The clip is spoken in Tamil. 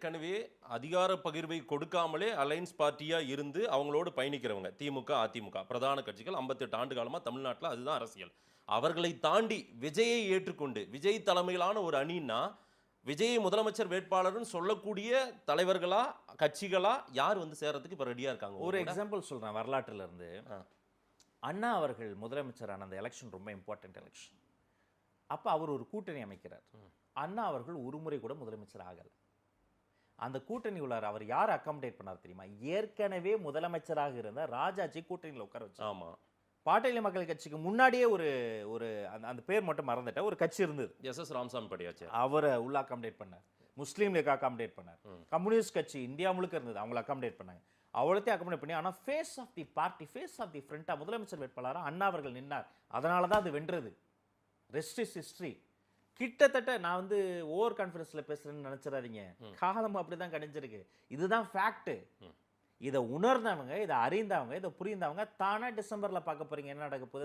ஏற்கனவே அதிகார பகிர்வை கொடுக்காமலே அலைன்ஸ் பார்ட்டியா இருந்து அவங்களோடு பயணிக்கிறவங்க திமுக, அதிமுக பிரதான கட்சிகள் 58 ஆண்டு காலமா தமிழ்நாட்டில் அதுதான் அரசியல். அவர்களை தாண்டி விஜயை ஏற்றுக்கொண்டு விஜய் தலைமையிலான ஒரு அணின்னா விஜய் முதலமைச்சர் வேட்பாளர்னு சொல்லக்கூடிய தலைவர்களா கட்சிகளா யார் வந்து சேர்றதுக்கு இப்ப ரெடியா இருக்காங்க? ஒரு எக்ஸாம்பிள் சொல்றேன் வரலாற்றுல இருந்து. அண்ணா அவர்கள் முதலமைச்சரான அந்த எலெக்ஷன் ரொம்ப இம்பார்ட்டன்ட் எலெக்ஷன். அப்ப அவர் ஒரு கூட்டணி அமைக்கிறார். அண்ணா அவர்கள் ஒரு முறை கூட முதலமைச்சர் ஆகல. அந்த கூட்டணி உள்ளார் அவர் யார் அகாமடேட் பண்ணார் தெரியுமா? ஏற்கனவே முதலமைச்சராக இருந்த ராஜாஜி கூட்டணியில் உட்கார வச்சு. ஆமா, பாட்டாளி மக்கள் கட்சிக்கு முன்னாடியே ஒரு ஒரு அந்த பேர் மட்டும் மறந்துட்டேன், ஒரு கட்சி இருந்தது. எஸ் ராமசாமி படியாச்சு. அவரை உள்ள அகாமடேட் பண்ணார். முஸ்லீம் லீக் அகாமடேட் பண்ணார். கம்யூனிஸ்ட் கட்சி இந்தியா முழுக்க இருந்தது, அவங்களை அகாமடேட் பண்ணாங்க. அவ்வளோத்தையும் அகாமடேட் பண்ணி ஆனால் face of the party, face of the ஃப்ரண்டா முதலமைச்சர் வேட்பாளராக அண்ணா அவர்கள் நின்னார். அதனால தான் அது வென்றது. Rest is history. கிட்டத்தட்ட நான் வந்து ஓவர் கான்ஃபிடன்ஸ்ல பேசுறேன்னு நினைச்சிடாதீங்க. காலம் அப்படிதான் கணிஞ்சிருக்கு. இதுதான் ஃபேக்ட். இதை உணர்ந்தவங்க, இதை அறிந்தவங்க, இதை புரிந்தவங்க தானா டிசம்பர்ல பார்க்க போறீங்க என்ன நடக்க போகுது.